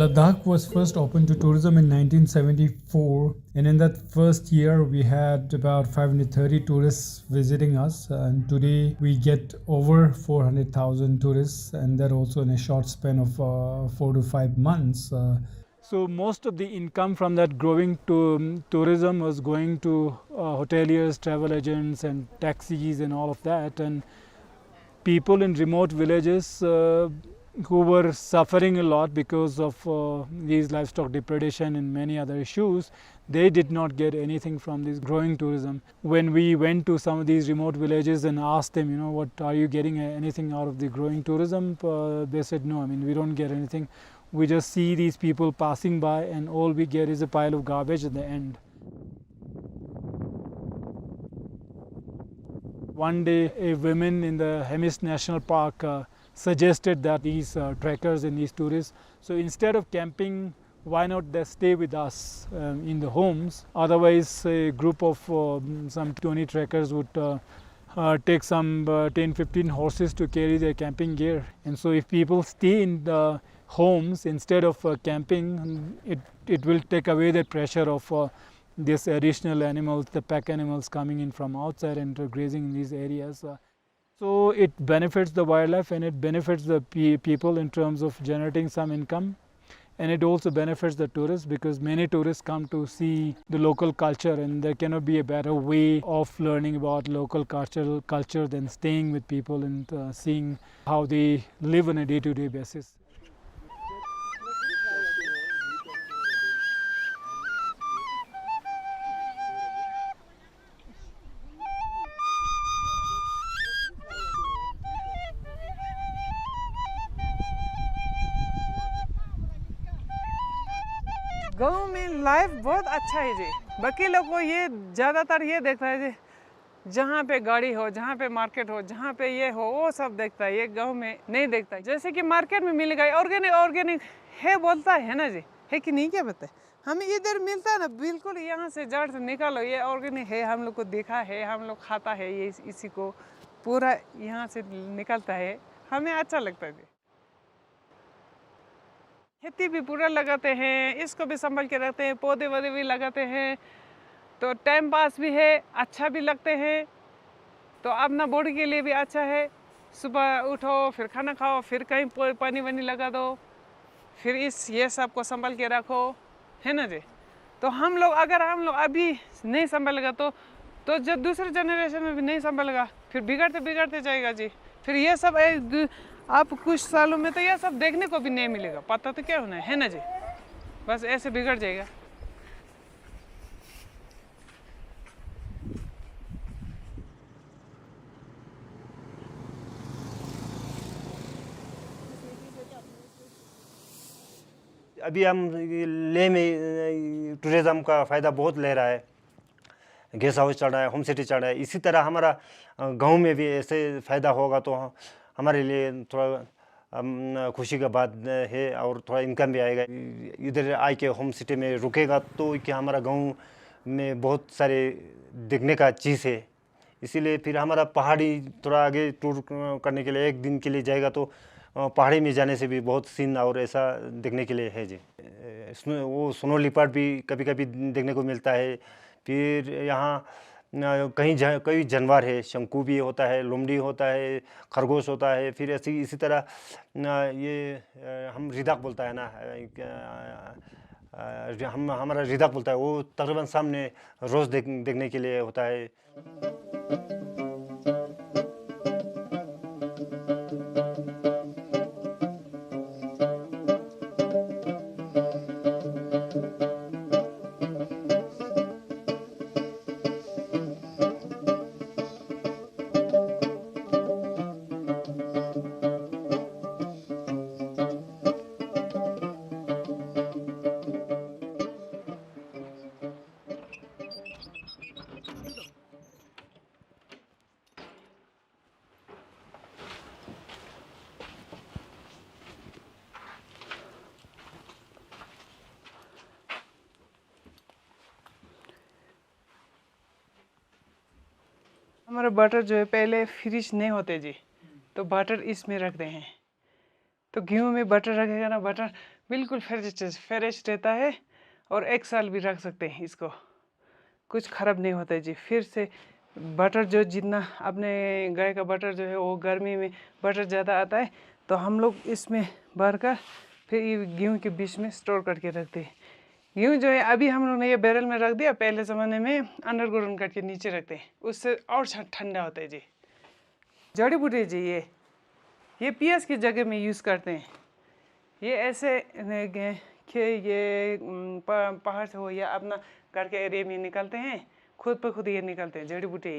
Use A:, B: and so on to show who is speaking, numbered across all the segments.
A: Ladakh was first opened to tourism in 1974, and in that first year we had about 530 tourists visiting us, and today we get over 400,000 tourists, and that also in a short span of 4 to 5 months. So most of the income from that growing tourism was going to hoteliers, travel agents, and taxis, and all of that, and people in remote villages who were suffering a lot because of these livestock depredation and many other issues, they did not get anything from this growing tourism. When we went to some of these remote villages and asked them, you know, what are you getting anything out of the growing tourism, they said no, I mean, we don't get anything. We just see these people passing by and all we get is a pile of garbage at the end. One day a woman in the Hearth National Park suggested that these trekkers and these tourists, so instead of camping, why not they stay with us in the homes? Otherwise a group of some 20 trekkers would take some 10-15 horses to carry their camping gear, and so if people stay in the homes instead of camping, it will take away the pressure of these additional animals, the pack animals coming in from outside and grazing in these areas. So it benefits the wildlife and it benefits the people in terms of generating some income, and it also benefits the tourists because many tourists come to see the local culture, and there cannot be a better way of learning about local culture than staying with people and seeing how they live on a day-to-day basis.
B: गाँव में life बहुत अच्छा है जी। बाकी लोग को ये ज़्यादातर ये देखता है जी, जहाँ पे गाड़ी हो, जहाँ पे मार्केट हो, जहाँ पे ये हो, वो सब देखता है। ये गांव में नहीं देखता है। जैसे कि मार्केट में मिलेगा ऑर्गेनिक है बोलता है ना जी, है कि नहीं, क्या बताए? हमें इधर मिलता है ना, बिल्कुल यहाँ से जड़ से निकालो, ये ऑर्गेनिक है, हम लोग को देखा है, हम लोग खाता है ये, इसी को पूरा यहाँ से निकलता है, हमें अच्छा लगता है जी। खेती भी पूरा लगाते हैं, इसको भी संभाल के रखते हैं, पौधे वौधे भी लगाते हैं, तो टाइम पास भी है, अच्छा भी लगते हैं, तो अपना बॉडी के लिए भी अच्छा है। सुबह उठो, फिर खाना खाओ, फिर कहीं पानी वानी लगा दो, फिर ये सब को संभाल के रखो, है ना जी। तो अगर हम लोग अभी नहीं संभालेगा तो जब दूसरे जनरेशन में भी नहीं संभालेगा, फिर बिगड़ते जाएगा जी। फिर ये सब आप कुछ सालों में तो ये सब देखने को भी नहीं मिलेगा, पता तो क्या होना है ना जी, बस ऐसे बिगड़ जाएगा।
C: अभी हम लेह में टूरिज़्म का फ़ायदा बहुत ले रहा है, गेस्ट हाउस चल रहा है, होम सिटी चल रहा है। इसी तरह हमारा गांव में भी ऐसे फ़ायदा होगा तो हमारे लिए थोड़ा खुशी का बात है और थोड़ा इनकम भी आएगा। इधर आके होम सिटी में रुकेगा तो क्या हमारा गांव में बहुत सारे देखने का चीज़ है, इसीलिए फिर हमारा पहाड़ी थोड़ा आगे टूर करने के लिए एक दिन के लिए जाएगा तो पहाड़ी में जाने से भी बहुत सीन और ऐसा देखने के लिए है जी। वो स्नो लिपर्ड भी कभी कभी देखने को मिलता है। फिर यहाँ कई जानवर है, शंकु भी होता है, लोमड़ी होता है, खरगोश होता है। फिर इसी तरह ये हम रिदाक बोलता है ना, हमारा रिदाक बोलता है, वो तकरीबन सामने रोज़ देखने के लिए होता है।
B: हमारा बटर जो है पहले फ्रिज नहीं होते जी, तो बटर इसमें रखते हैं। तो गेहूँ में बटर रखेगा ना, बटर बिल्कुल फ्रेश रहता है और 1 साल भी रख सकते हैं इसको, कुछ ख़राब नहीं होता है जी। फिर से बटर जो जितना अपने गाय का बटर जो है वो गर्मी में बटर ज़्यादा आता है, तो हम लोग इसमें भर कर फिर ये गेहूँ के बीच में स्टोर करके रखते हैं। गेहूँ जो है अभी हम लोग ने ये बैरल में रख दिया, पहले ज़माने में अंडरग्राउंड करके नीचे रखते हैं, उससे और ठंडा होता है जी। जड़ी बूटी जी ये पियाज की जगह में यूज़ करते हैं। ये ऐसे ये पहाड़ से हो या अपना घर के एरिया में निकलते हैं, खुद पर खुद ये निकलते हैं जड़ी बूटी,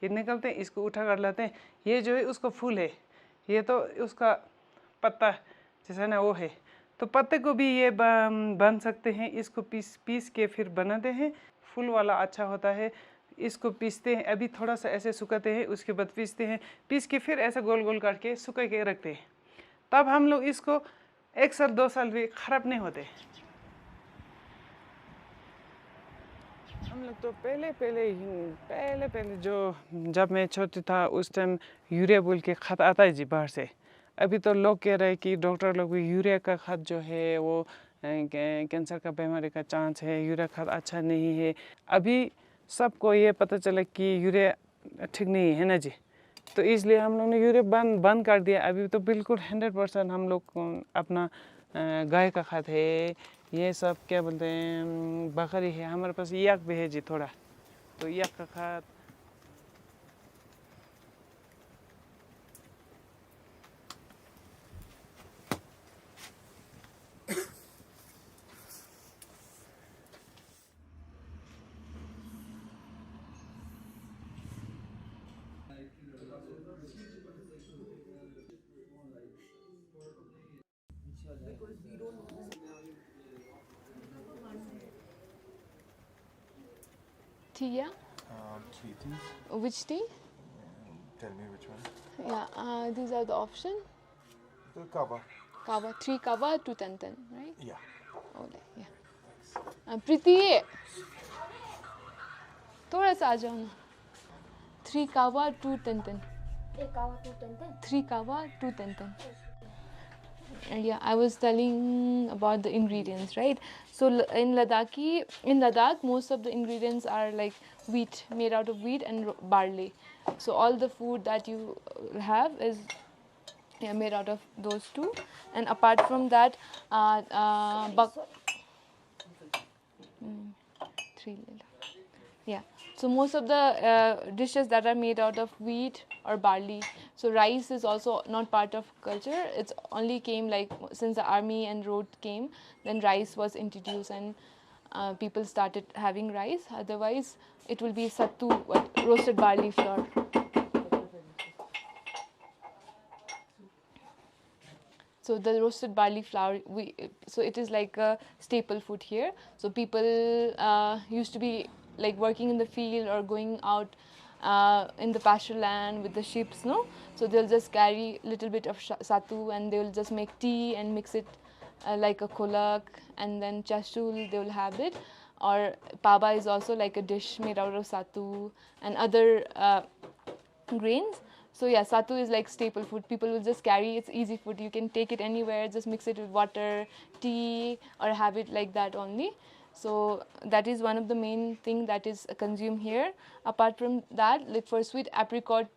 B: ये निकलते हैं, इसको उठा कर लाते हैं। ये जो है उसका फूल है, ये तो उसका पत्ता जैसा ना वो है, तो पत्ते को भी ये बन सकते हैं। इसको पीस के फिर बनाते हैं, फूल वाला अच्छा होता है। इसको पीसते हैं, अभी थोड़ा सा ऐसे सुखाते हैं, उसके बाद पीसते हैं, पीस के फिर ऐसे गोल गोल करके सुखा के रखते हैं। तब हम लोग इसको 1 साल 2 साल भी ख़राब नहीं होते। हम लोग तो पहले जो जब मैं छोटी था उस टाइम यूरिया बोल के खाद आता है जी बाहर से। अभी तो लोग कह रहे हैं कि डॉक्टर लोग भी यूरिया का खाद जो है वो कैंसर का बीमारी का चांस है, यूरिया खाद अच्छा नहीं है। अभी सबको ये पता चला कि यूरिया ठीक नहीं है ना जी, तो इसलिए हम लोग ने यूरिया बंद कर दिया। अभी तो बिल्कुल 100% हम लोग अपना गाय का खाद है, ये सब क्या बोलते हैं बकरी है, हमारे पास याक भी है जी थोड़ा, तो याक का खाद।
D: Tea, yeah?
E: 3 teas.
D: Which tea?
E: Tell me which one.
D: Yeah, these are the option.
E: The kava.
D: Kava, 3 kava, 2 tantan, right?
E: Yeah.
D: Oh, yeah. Preeti, थोड़ा सा आ जाओ ना। 3 kava, 2 tantan.
F: 1 kava 2 tantan.
D: 3 kava, 2 tantan. Yeah, I was telling about the ingredients, right? So in Ladakh, most of the ingredients are like wheat, made out of wheat and barley. So all the food that you have is made out of those two. And apart from that, three. Yeah. So most of the dishes that are made out of wheat or barley. So rice is also not part of culture. It's only came like since the army and road came, then rice was introduced and people started having rice. Otherwise, it will be sattu, roasted barley flour. So the roasted barley flour, so it is like a staple food here. So people used to be like working in the field or going out in the pasture land with the sheep, no? So they'll just carry a little bit of sattu and they'll just make tea and mix it like a kolak, and then chashul they will have it. Or paba is also like a dish made out of sattu and other grains. So yeah, sattu is like staple food. People will just carry, it's easy food. You can take it anywhere, just mix it with water, tea, or have it like that only. So that is one of the main thing that is consumed here. Apart from that, like for sweet apricot,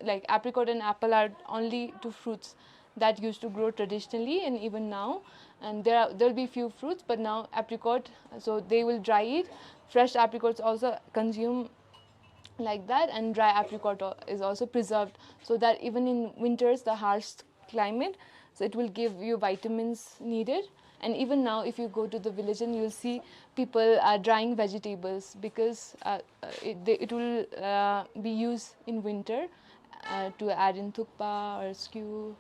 D: like apricot and apple are only two fruits that used to grow traditionally and even now. And there'll be few fruits, but now apricot, so they will dry it. Fresh apricots also consume like that, and dry apricot is also preserved, so that even in winters, the harsh climate, so it will give you vitamins needed. And even now, if you go to the village and you'll see people drying vegetables, because it will be used in winter to add in thukpa or stew.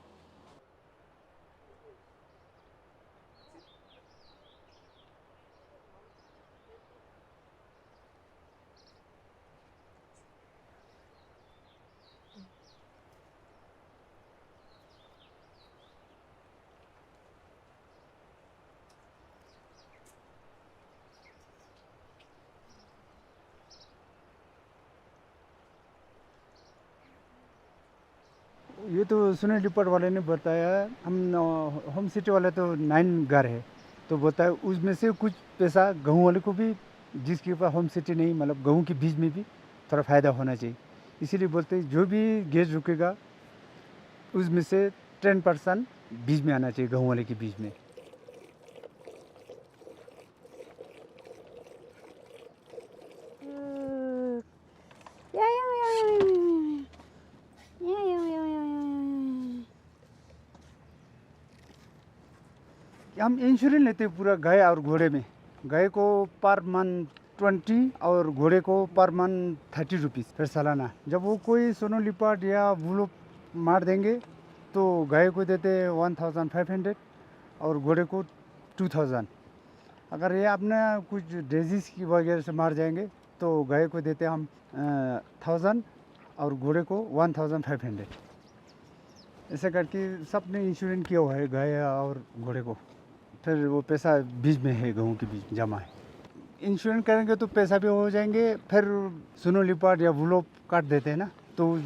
G: ये तो सुनील लिपट वाले ने बताया। हम home city वाले तो 9 घर है, तो बताया उसमें से कुछ पैसा गेहूँ वाले को भी, जिसके पास होम सिटी नहीं, मतलब गेहूँ के बीज में भी थोड़ा फ़ायदा होना चाहिए। इसीलिए बोलते हैं जो भी गैस रुकेगा उसमें से 10% बीज में आना चाहिए, गेहूँ वाले के बीज में। हम इंश्योरेंस लेते हैं पूरा गाय और घोड़े में। गाय को पर मंथ 20 और घोड़े को पर मंथ 30 रुपीज़ फिर सालाना। जब वो कोई सोनो लिपाट या वुलो मार देंगे तो गाय को देते 1500 और घोड़े को 2000। अगर ये अपना कुछ डिजीज़ की वजह से मार जाएंगे तो गाय को देते हम 1000 और घोड़े को 1500। ऐसे करके सब ने इंश्योरेंस किया हुआ है गाय और घोड़े को। फिर वो पैसा बीज में है, गेहूँ के बीज जमा है। इंश्योरेंस करेंगे तो पैसा भी हो जाएंगे। फिर सुनो लिपाट या वुलो काट देते हैं ना, तो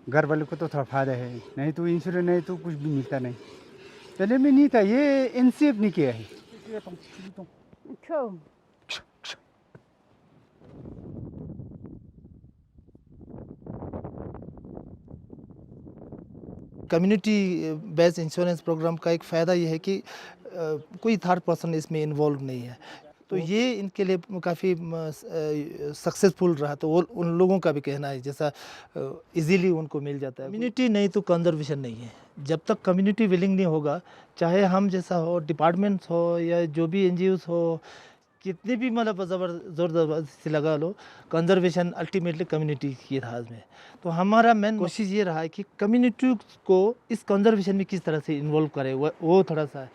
G: घर वाले को तो थोड़ा फ़ायदा है। नहीं तो इंश्योरेंस नहीं तो कुछ भी मिलता नहीं। पहले में नहीं था, ये एनसीएफ नहीं किया है।
H: कम्युनिटी बेस्ड इंश्योरेंस प्रोग्राम का एक फ़ायदा ये है कि कोई थर्ड पर्सन इसमें इन्वॉल्व नहीं है, तो ये इनके लिए काफ़ी सक्सेसफुल रहा। तो वो उन लोगों का भी कहना है जैसा इजीली उनको मिल जाता है। कम्युनिटी नहीं तो कंजर्वेशन नहीं है। जब तक कम्युनिटी विलिंग नहीं होगा, चाहे हम जैसा हो, डिपार्टमेंट्स हो या जो भी एनजीओस हो, कितनी भी मतलब ज़ोर ज़बरदस्ती लगा लो, कंजर्वेशन अल्टीमेटली कम्युनिटी की राज में। तो हमारा मेन कोशिश ये रहा है कि कम्युनिटी को इस कंजर्वेशन में किस तरह से इन्वॉल्व करें, वो थोड़ा सा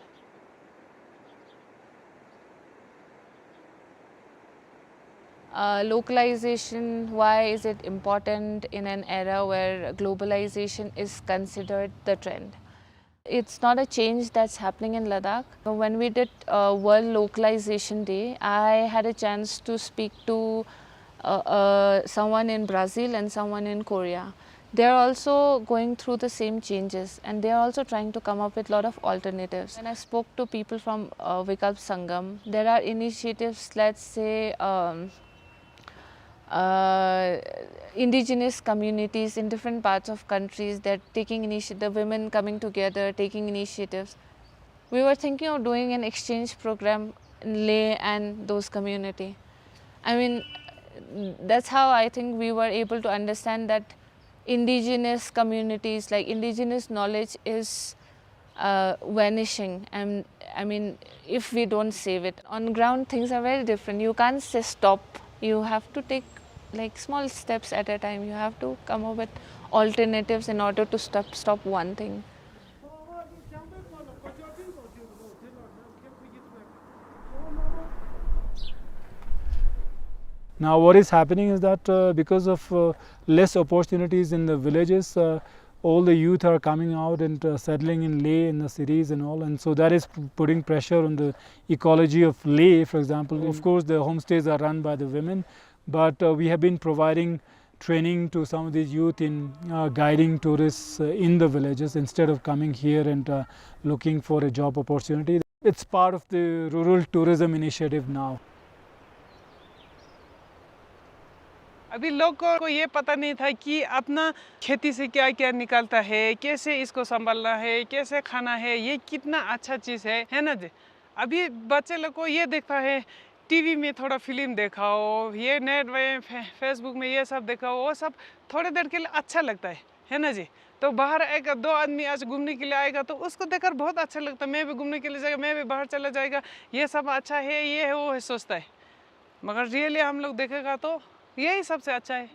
D: localization, why is it important in an era where globalization is considered the trend? It's not a change that's happening in Ladakh. When we did World Localization Day, I had a chance to speak to someone in Brazil and someone in Korea. They are also going through the same changes and they are also trying to come up with a lot of alternatives. And I spoke to people from Vikalp Sangam. There are initiatives, let's say, indigenous communities in different parts of countries that taking initiative, women coming together, taking initiatives. We were thinking of doing an exchange program in Leh and those community. I mean, that's how I think we were able to understand that indigenous communities, like indigenous knowledge is vanishing, and I mean, if we don't save it. On ground things are very different. You can't say stop. You have to take like small steps at a time. You have to come up with alternatives in order to stop one thing.
A: Now what is happening is that because of less opportunities in the villages, all the youth are coming out and settling in Leh in the cities and all, and so that is putting pressure on the ecology of Leh, for example. Of course the homestays are run by the women, but we have been providing training to some of these youth in guiding tourists in the villages instead of coming here and looking for a job opportunity. It's part of the rural tourism initiative now.
B: अभी लोगों को ये पता नहीं था कि अपना खेती से क्या क्या निकलता है, कैसे इसको संभालना है, कैसे खाना है, ये कितना अच्छा चीज़ है ना जी। अभी बच्चे लोग को ये देखता है, टीवी में थोड़ा फिल्म दिखाओ, ये नेट में फेसबुक में ये सब दिखाओ, वो सब थोड़ी देर के लिए अच्छा लगता है ना जी। तो बाहर एक दो आदमी आज घूमने के लिए आएगा तो उसको देखकर बहुत अच्छा लगता है, मैं भी घूमने के लिए जाएगा, मैं भी बाहर चला जाएगा, ये सब अच्छा है, ये है, वो है, सोचता है। मगर रियली हम लोग देखेगा तो यही सबसे अच्छा है।